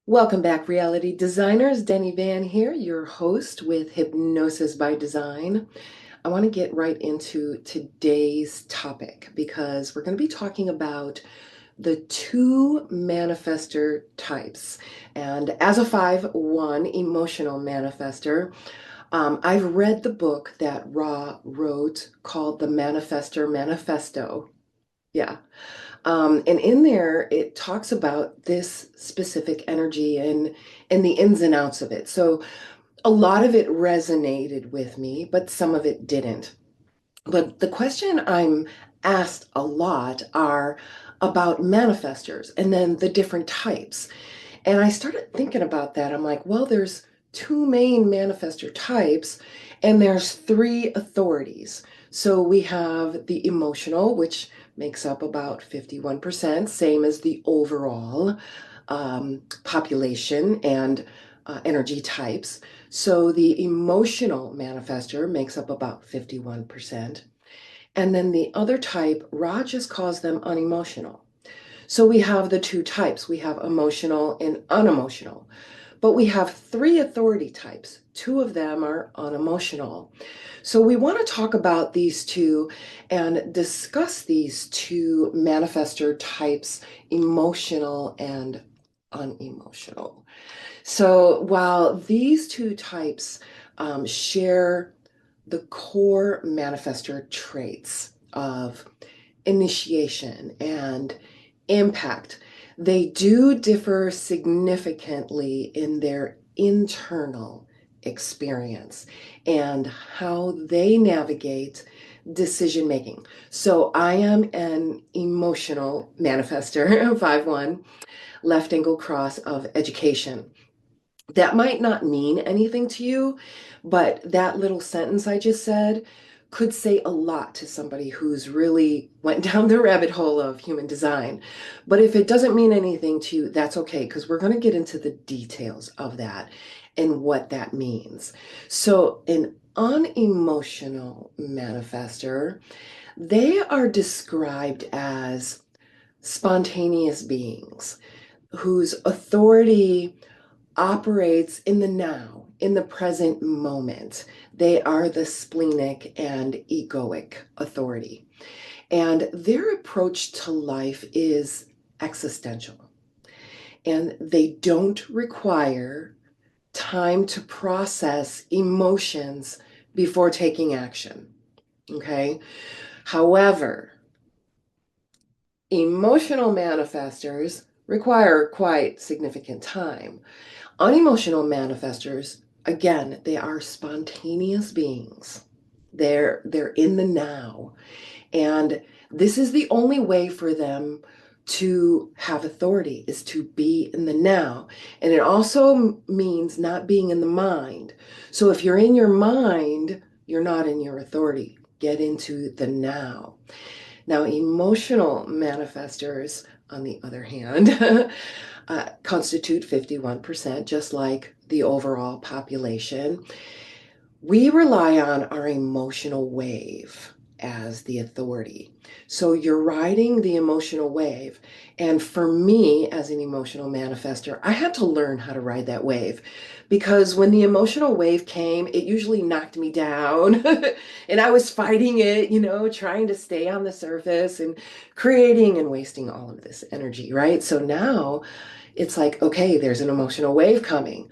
Welcome back, reality designers. Denny Van here, your host with Hypnosis by Design. I want to get right into today's topic because we're going to be talking about the two manifestor types. And as a 5-1 emotional manifestor, I've read the book that Ra wrote called The Manifestor Manifesto. Yeah. And in there, it talks about this specific energy and the ins and outs of it. So a lot of it resonated with me, but some of it didn't. But the question I'm asked a lot are about manifestors and then the different types. And I started thinking about that. I'm like, well, there's two main manifestor types, and there's three authorities. So we have the emotional, which makes up about 51%, same as the overall population and energy types. So the emotional manifestor makes up about 51%. And then the other type, Raj just calls them unemotional. So we have the two types. We have emotional and unemotional. But we have three authority types. Two of them are unemotional. So we want to talk about these two and discuss these two manifestor types, emotional and unemotional. So while these two types share the core manifestor traits of initiation and impact, they do differ significantly in their internal experience and how they navigate decision making. So I am an emotional manifestor, 5-1, left angle cross of education. That might not mean anything to you, but that little sentence I just said could say a lot to somebody who's really went down the rabbit hole of human design. But if it doesn't mean anything to you, that's okay, because we're going to get into the details of that and what that means. So an unemotional manifestor, they are described as spontaneous beings whose authority operates in the now, in the present moment. They are the spleenic and egoic authority. And their approach to life is existential. And they don't require time to process emotions before taking action. Okay. However, emotional manifestors require quite significant time. Unemotional manifestors, again, they are spontaneous beings. They're in the now. And this is the only way for them to have authority is to be in the now. And it also means not being in the mind. So if you're in your mind, you're not in your authority. Get into the now. Now, emotional manifestors, on the other hand, constitute 51%, just like the overall population. We rely on our emotional wave as the authority. So you're riding the emotional wave. And for me, as an emotional manifester, I had to learn how to ride that wave because when the emotional wave came, it usually knocked me down. And I was fighting it, trying to stay on the surface and creating and wasting all of this energy, right? So now it's like, okay, there's an emotional wave coming.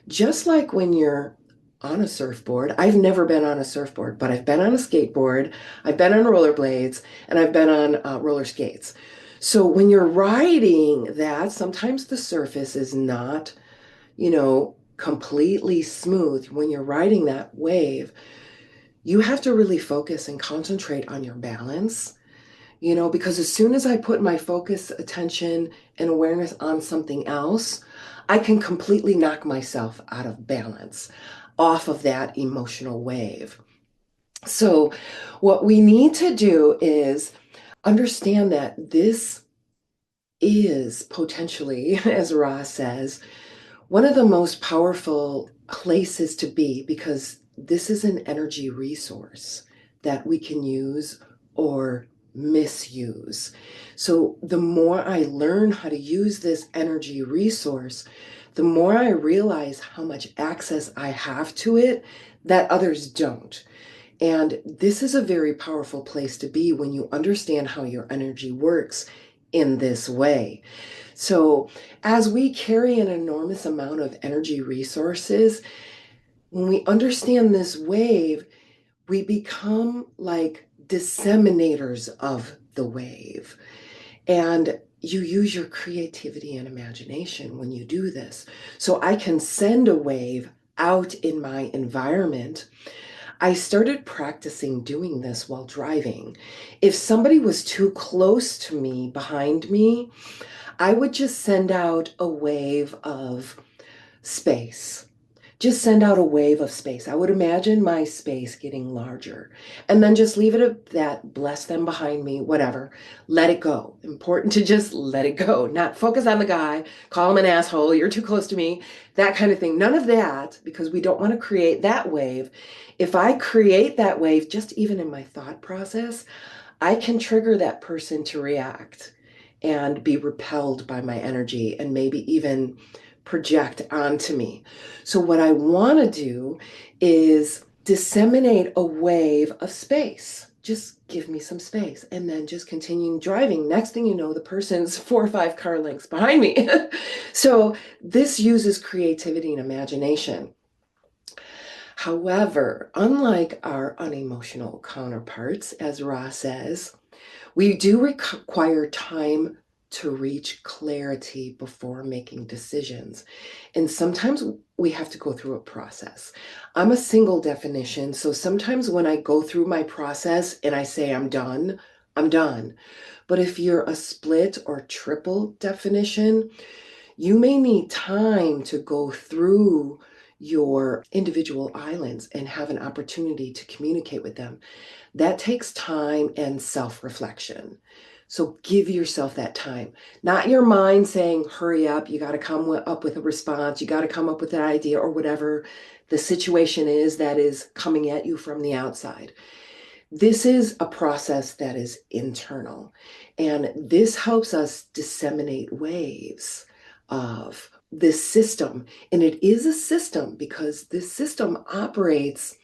Just like when you're on a surfboard. I've never been on a surfboard, but I've been on a skateboard, I've been on rollerblades, and I've been on roller skates. So when you're riding that, sometimes the surface is not, completely smooth. When you're riding that wave, you have to really focus and concentrate on your balance, because as soon as I put my focus, attention, and awareness on something else, I can completely knock myself out of balance off of that emotional wave. So, what we need to do is understand that this is potentially, as Ra says, one of the most powerful places to be because this is an energy resource that we can use or misuse. So the more I learn how to use this energy resource, the more I realize how much access I have to it that others don't. And this is a very powerful place to be when you understand how your energy works in this way. So, as we carry an enormous amount of energy resources, when we understand this wave, we become like disseminators of the wave. And you use your creativity and imagination when you do this. So I can send a wave out in my environment. I started practicing doing this while driving. If somebody was too close to me, behind me, I would just send out a wave of space. Just send out a wave of space. I would imagine my space getting larger and then just leave it at that, bless them behind me, whatever. Let it go. Important to just let it go, not focus on the guy, call him an asshole, you're too close to me, that kind of thing. None of that, because we don't want to create that wave. If I create that wave, just even in my thought process, I can trigger that person to react and be repelled by my energy and maybe even project onto me. So, what I want to do is disseminate a wave of space. Just give me some space and then just continuing driving. Next thing you know, the person's 4 or 5 car lengths behind me. So, this uses creativity and imagination. However, unlike our unemotional counterparts, as Ra says, we do require time to reach clarity before making decisions. And sometimes we have to go through a process. I'm a single definition, so sometimes when I go through my process and I say I'm done, I'm done. But if you're a split or triple definition, you may need time to go through your individual islands and have an opportunity to communicate with them. That takes time and self-reflection. So give yourself that time. Not your mind saying, hurry up, you got to come up with a response, you got to come up with an idea or whatever the situation is that is coming at you from the outside. This is a process that is internal, and this helps us disseminate waves of this system. And it is a system because this system operates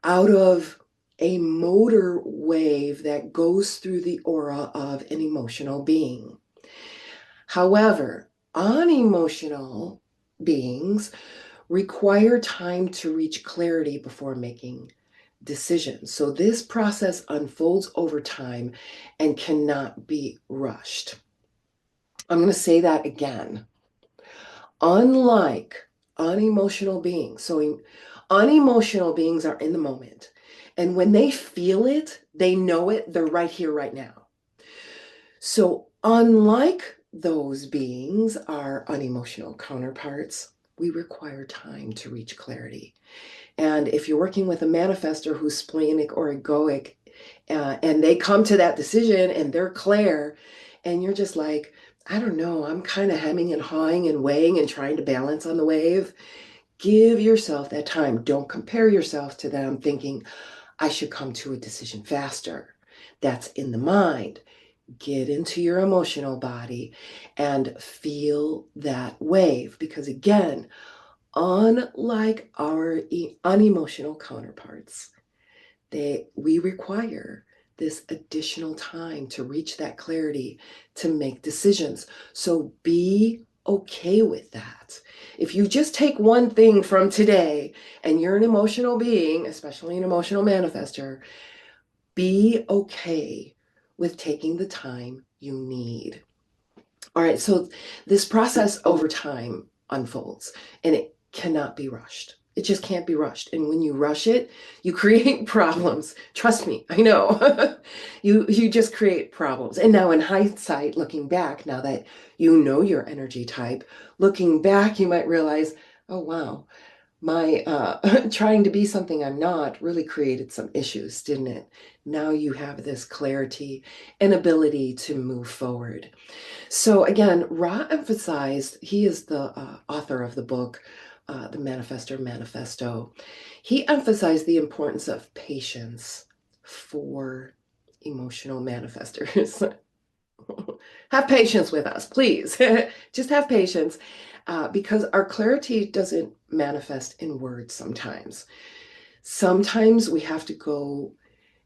out of a motor wave that goes through the aura of an emotional being. However, unemotional beings require time to reach clarity before making decisions. So this process unfolds over time and cannot be rushed. I'm going to say that again. Unlike unemotional beings, so unemotional beings are in the moment. And when they feel it, they know it, they're right here, right now. So, unlike those beings, our unemotional counterparts, we require time to reach clarity. And if you're working with a manifestor who's spleenic or egoic, and they come to that decision and they're clear, and you're just like, I don't know, I'm kind of hemming and hawing and weighing and trying to balance on the wave. Give yourself that time. Don't compare yourself to them thinking, I should come to a decision faster. That's in the mind. Get into your emotional body and feel that wave. Because again, unlike our unemotional counterparts, we require this additional time to reach that clarity, to make decisions. So be okay with that. If you just take one thing from today and you're an emotional being, especially an emotional manifestor, be okay with taking the time you need. All right, so this process over time unfolds and it cannot be rushed. It just can't be rushed. And when you rush it, you create problems. Trust me, I know. You just create problems. And now in hindsight, looking back, now that you know your energy type, looking back, you might realize, oh wow, my trying to be something I'm not really created some issues, didn't it? Now you have this clarity and ability to move forward. So again, Ra emphasized, he is the author of the book, The Manifestor Manifesto. He emphasized the importance of patience for emotional manifestors. Have patience with us, please. Just have patience. because our clarity doesn't manifest in words sometimes. Sometimes we have to go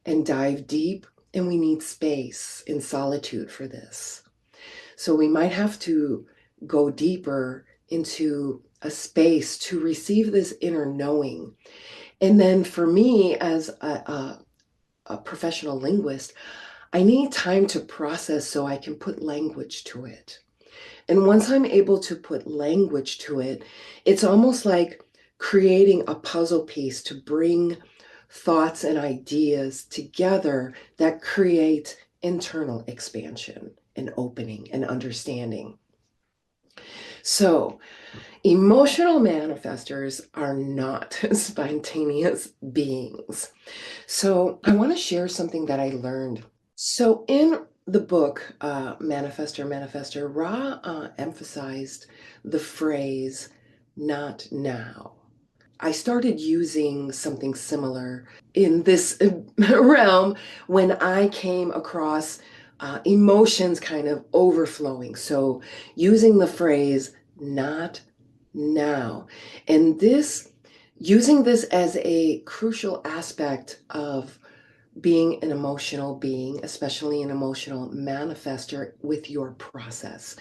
and dive deep, and we need space and solitude for this. So we might have to go deeper into a space to receive this inner knowing. And then for me, as a professional linguist, I need time to process so I can put language to it. And once I'm able to put language to it, it's almost like creating a puzzle piece to bring thoughts and ideas together that create internal expansion and opening and understanding. So, emotional manifestors are not spontaneous beings. So, I want to share something that I learned. So, in the book, Manifestor, Ra emphasized the phrase, not now. I started using something similar in this realm when I came across emotions kind of overflowing. So, using the phrase, not now. And this, using this as a crucial aspect of being an emotional being, especially an emotional manifester with your process.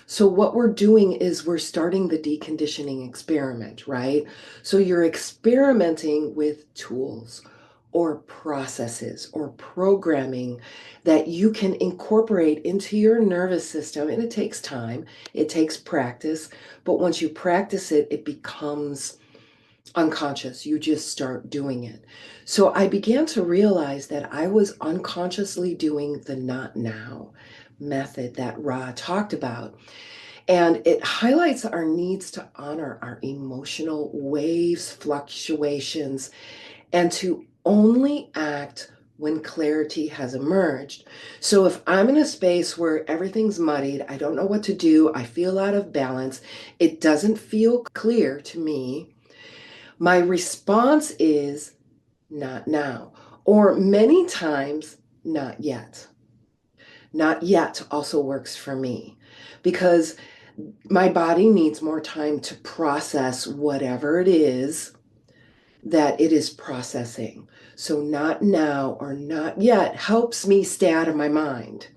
So, what we're doing is we're starting the deconditioning experiment, right? So, you're experimenting with tools or processes or programming that you can incorporate into your nervous system. And it takes time, it takes practice. But once you practice it, it becomes unconscious. You just start doing it. So I began to realize that I was unconsciously doing the not now method that Ra talked about. And it highlights our needs to honor our emotional waves, fluctuations, and to only act when clarity has emerged. So if I'm in a space where everything's muddied, I don't know what to do, I feel out of balance, it doesn't feel clear to me, my response is not now, or many times, not yet. Not yet also works for me because my body needs more time to process whatever it is that it is processing. So, not now or not yet helps me stay out of my mind,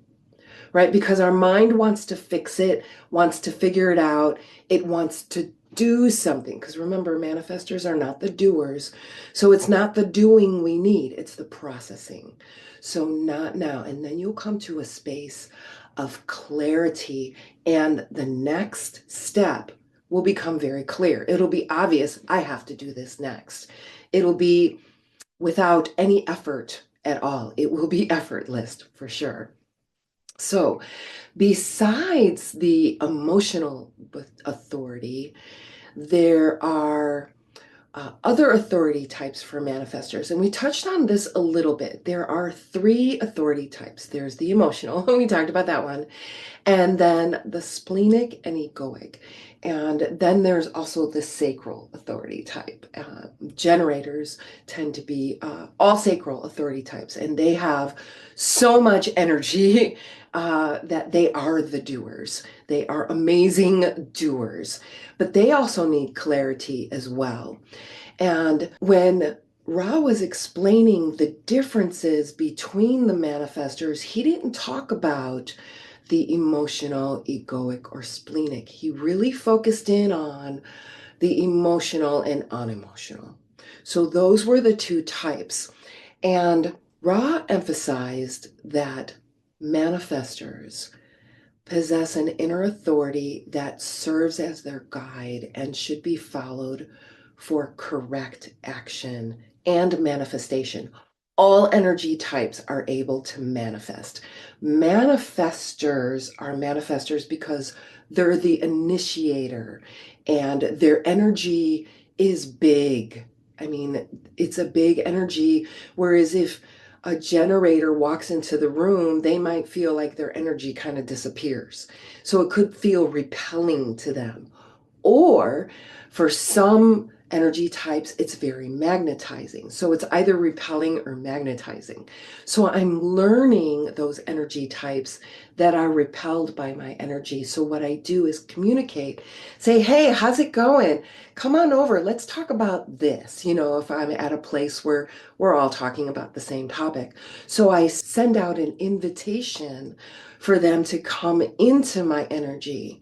right? Because our mind wants to fix it, wants to figure it out, it wants to do something. Because remember, manifestors are not the doers. So it's not the doing we need, it's the processing. So not now. And then you'll come to a space of clarity, and the next step will become very clear. It'll be obvious, I have to do this next. It'll be without any effort at all. It will be effortless for sure. So, besides the emotional authority, there are other authority types for manifestors. And we touched on this a little bit. There are three authority types. There's the emotional, we talked about that one, and then the splenic and egoic. And then there's also the sacral authority type. Generators tend to be all sacral authority types, and they have so much energy that they are the doers. They are amazing doers, but they also need clarity as well. And when Ra was explaining the differences between the manifestors, he didn't talk about the emotional, egoic, or splenic. He really focused in on the emotional and unemotional. So those were the two types. And Ra emphasized that manifestors possess an inner authority that serves as their guide and should be followed for correct action and manifestation. All energy types are able to manifest. Manifestors are manifestors because they're the initiator and their energy is big. I mean, it's a big energy. Whereas if a generator walks into the room, they might feel like their energy kind of disappears. So it could feel repelling to them. Or for some energy types, it's very magnetizing. So it's either repelling or magnetizing. So I'm learning those energy types that are repelled by my energy. So what I do is communicate, say, hey, how's it going? Come on over. Let's talk about this. If I'm at a place where we're all talking about the same topic. So I send out an invitation for them to come into my energy.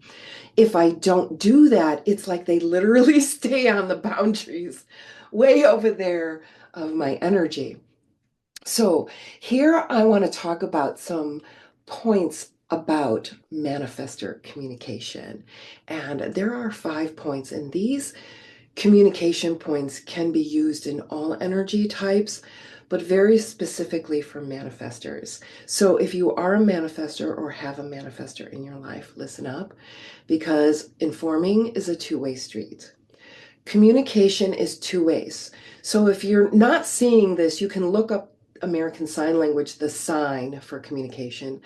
If I don't do that, it's like they literally stay on the boundaries way over there of my energy. So here I want to talk about some points about manifestor communication. And there are 5 points, and these communication points can be used in all energy types, but very specifically for manifestors. So if you are a manifestor or have a manifestor in your life, listen up, because informing is a two-way street. Communication is two ways. So if you're not seeing this, you can look up American Sign Language, the sign for communication.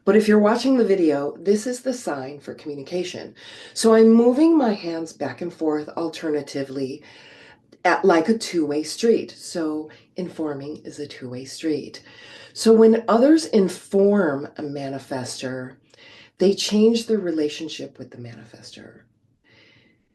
But if you're watching the video, this is the sign for communication. So I'm moving my hands back and forth alternatively at like a two-way street. So informing is a two-way street. So when others inform a manifestor, they change their relationship with the manifestor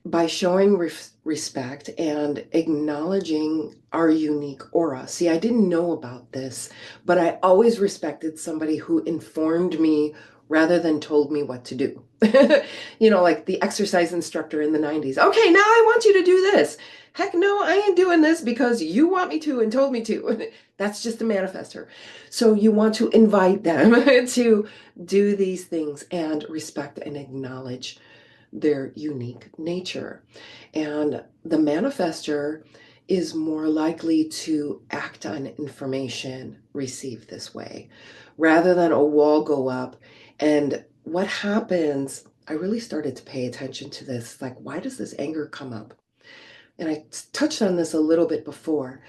by showing respect and acknowledging our unique aura. See, I didn't know about this, but I always respected somebody who informed me rather than told me what to do. Like the exercise instructor in the 90s. Okay, now I want you to do this. Heck no, I ain't doing this because you want me to and told me to. That's just a manifestor. So you want to invite them to do these things and respect and acknowledge their unique nature. And the manifestor is more likely to act on information received this way rather than a wall go up. And what happens, I really started to pay attention to this, like, why does this anger come up? And I touched on this a little bit before,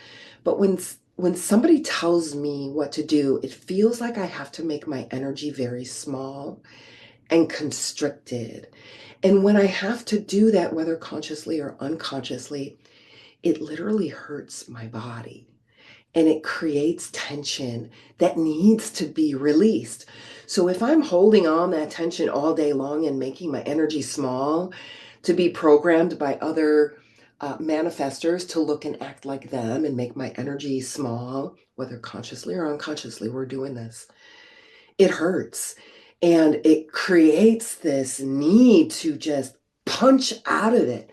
but when somebody tells me what to do, it feels like I have to make my energy very small and constricted. And when I have to do that, whether consciously or unconsciously, it literally hurts my body and it creates tension that needs to be released. So if I'm holding on that tension all day long and making my energy small to be programmed by other manifestors to look and act like them and make my energy small, whether consciously or unconsciously, we're doing this. It hurts. And it creates this need to just punch out of it.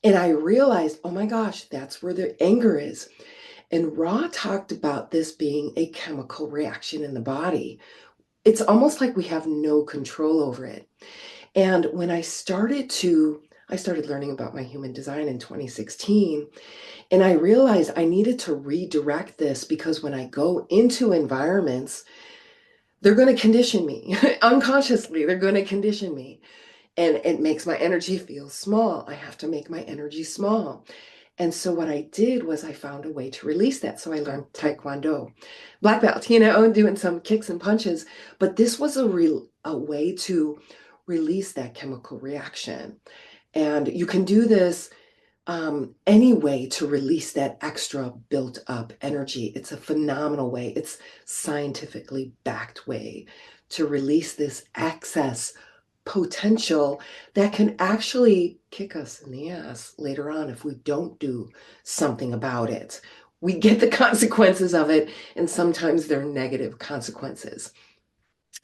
And I realized, oh my gosh, that's where the anger is. And Ra talked about this being a chemical reaction in the body. It's almost like we have no control over it. And when I started learning about my human design in 2016, and I realized I needed to redirect this because when I go into environments, they're going to condition me unconsciously. They're going to condition me. And it makes my energy feel small. I have to make my energy small. And so what I did was I found a way to release that. So I learned Taekwondo, black belt, doing some kicks and punches. But this was a way to release that chemical reaction. And you can do this any way to release that extra built up energy. It's a phenomenal way. It's scientifically backed way to release this excess potential that can actually kick us in the ass later on if we don't do something about it. We get the consequences of it, and sometimes they're negative consequences.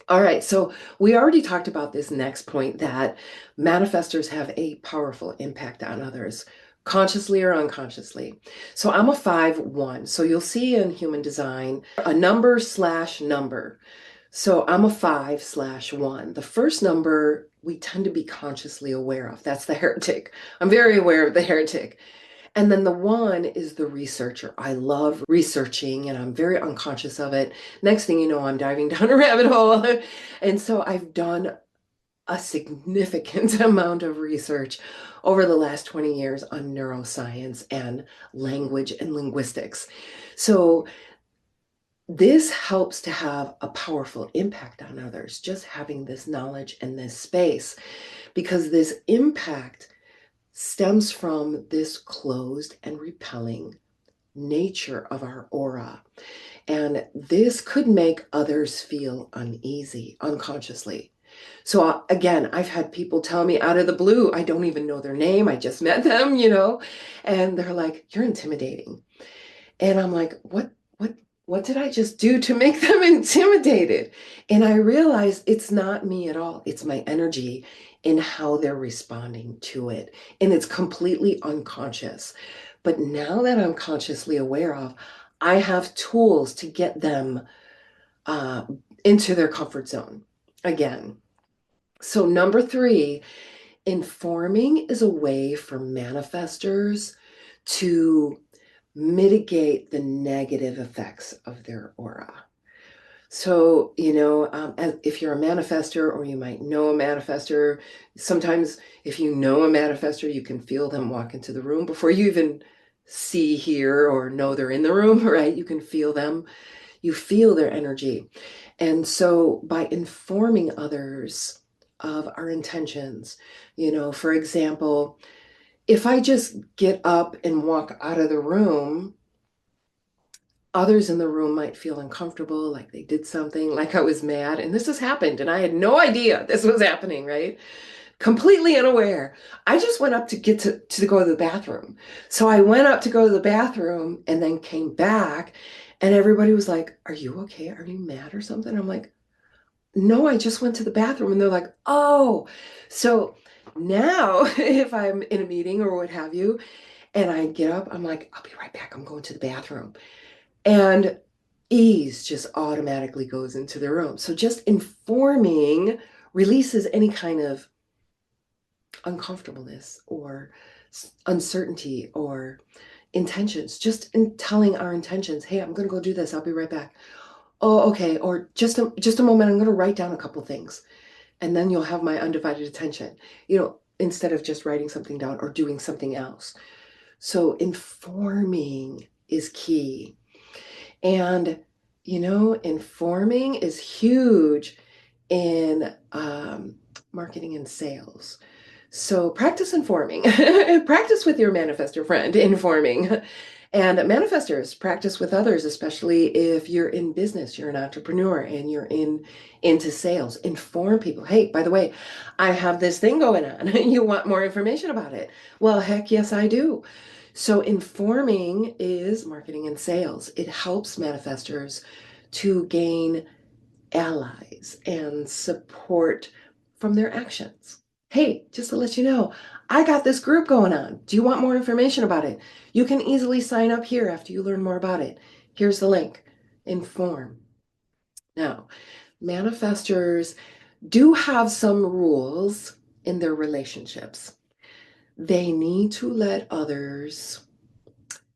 All right, so we already talked about this next point, that manifestors have a powerful impact on others, consciously or unconsciously. So I'm a 5-1. So you'll see in human design a number/number. So I'm a 5/1. The first number we tend to be consciously aware of. That's the heretic. I'm very aware of the heretic. And then the 1 is the researcher. I love researching and I'm very unconscious of it. Next thing you know, I'm diving down a rabbit hole. And so I've done a significant amount of research over the last 20 years on neuroscience and language and linguistics. So this helps to have a powerful impact on others, just having this knowledge and this space, because this impact stems from this closed and repelling nature of our aura. And this could make others feel uneasy unconsciously. So again, I've had people tell me out of the blue, I don't even know their name, I just met them, and they're like, "You're intimidating." And I'm like, what did I just do to make them intimidated? And I realized it's not me at all. It's my energy in how they're responding to it. And it's completely unconscious. But now that I'm consciously aware of, I have tools to get them uh, into their comfort zone again. So, number 3, informing is a way for manifestors to mitigate the negative effects of their aura. So, if you're a manifestor, or you might know a manifestor, sometimes if you know a manifestor, you can feel them walk into the room before you even see, hear, or know they're in the room, right? You can feel them, you feel their energy. And so by informing others of our intentions, for example, if I just get up and walk out of the room, others in the room might feel uncomfortable, like they did something, like I was mad. And this has happened, and I had no idea this was happening, right? Completely unaware. I just went up to get to go to the bathroom. So I went up to go to the bathroom and then came back, and everybody was like, "Are you okay? Are you mad or something?" I'm like, "No, I just went to the bathroom." And they're like, "Oh." So now if I'm in a meeting or what have you, and I get up, I'm like, "I'll be right back. I'm going to the bathroom." And ease just automatically goes into the room. So just informing releases any kind of uncomfortableness or uncertainty or intentions. Just in telling our intentions, "Hey, I'm going to go do this. I'll be right back." "Oh, okay." Or just a moment. I'm going to write down a couple things, and then you'll have my undivided attention. Instead of just writing something down or doing something else. So informing is key. And, informing is huge in marketing and sales. So practice informing. Practice with your manifestor friend, informing. And manifestors practice with others, especially if you're in business, you're an entrepreneur, and you're into sales. Inform people. "Hey, by the way, I have this thing going on. You want more information about it?" "Well, heck yes, I do." So informing is marketing and sales. It helps manifestors to gain allies and support from their actions. "Hey, just to let you know, I got this group going on. Do you want more information about it? You can easily sign up here after you learn more about it. Here's the link." Inform. Now, manifestors do have some rules in their relationships. They need to let others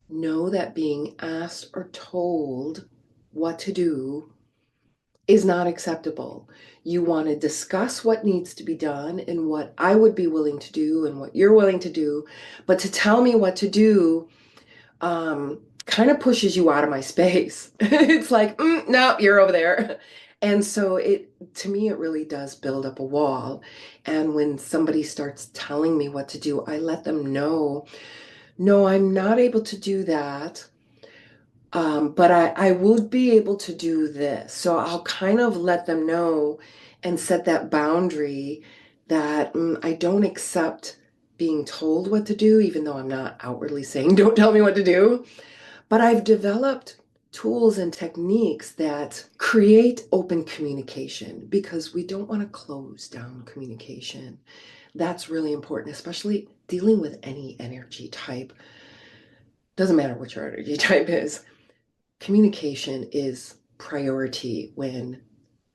know that being asked or told what to do is not acceptable. You want to discuss what needs to be done and what I would be willing to do and what you're willing to do. But to tell me what to do kind of pushes you out of my space. It's like, "No, you're over there." And so to me, it really does build up a wall. And when somebody starts telling me what to do, I let them know, "No, I'm not able to do that. But I would be able to do this." So I'll kind of let them know and set that boundary that I don't accept being told what to do, even though I'm not outwardly saying, "Don't tell me what to do." But I've developed tools and techniques that create open communication, because we don't want to close down communication. That's really important, especially dealing with any energy type. Doesn't matter what your energy type is. Communication is priority when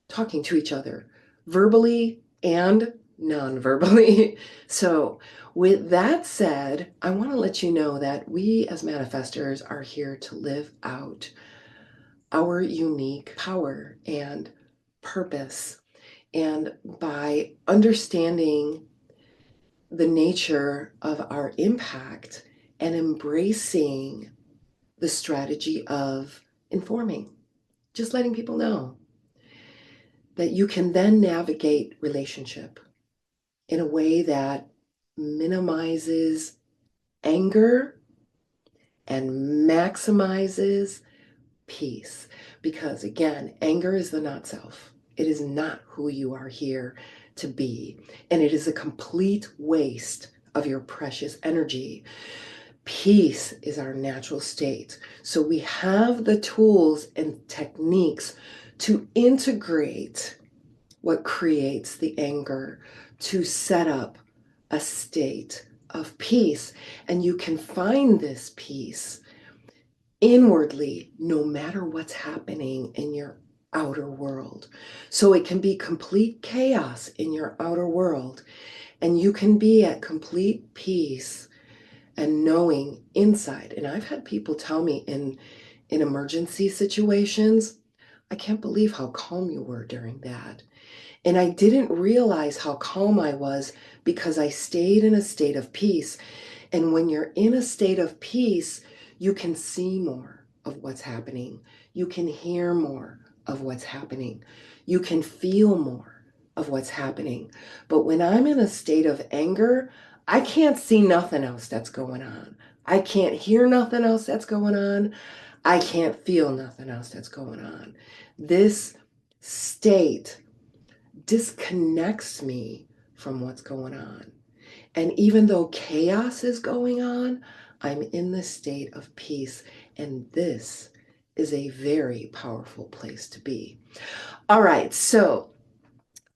talking to each other, verbally and non-verbally. So with that said, I want to let you know that we as manifestors are here to live out our unique power and purpose. And by understanding the nature of our impact and embracing the strategy of informing, just letting people know that you can then navigate relationship in a way that minimizes anger and maximizes peace. Because again, anger is the not self. It is not who you are here to be. And it is a complete waste of your precious energy. Peace is our natural state. So we have the tools and techniques to integrate what creates the anger to set up a state of peace. And you can find this peace inwardly, no matter what's happening in your outer world. So it can be complete chaos in your outer world, and you can be at complete peace and knowing inside. And I've had people tell me in emergency situations, I can't believe how calm you were during that. And I didn't realize how calm I was because I stayed in a state of peace. And when you're in a state of peace, you can see more of what's happening. You can hear more of what's happening. You can feel more of what's happening. But when I'm in a state of anger, I can't see nothing else that's going on. I can't hear nothing else that's going on. I can't feel nothing else that's going on. This state disconnects me from what's going on. And even though chaos is going on, I'm in the state of peace. And this is a very powerful place to be. All right, so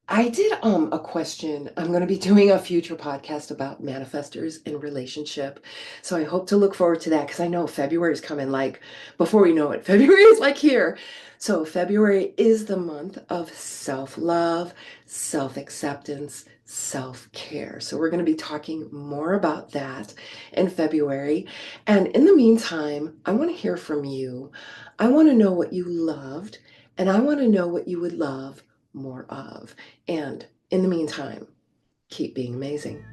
I did a question. I'm going to be doing a future podcast about manifestors in relationship. So I hope to look forward to that because I know February is coming like before we know it. February is like here. So February is the month of self-love, self-acceptance, self-care. So we're going to be talking more about that in February. And in the meantime, I want to hear from you. I want to know what you loved, and I want to know what you would love more of. And in the meantime, keep being amazing.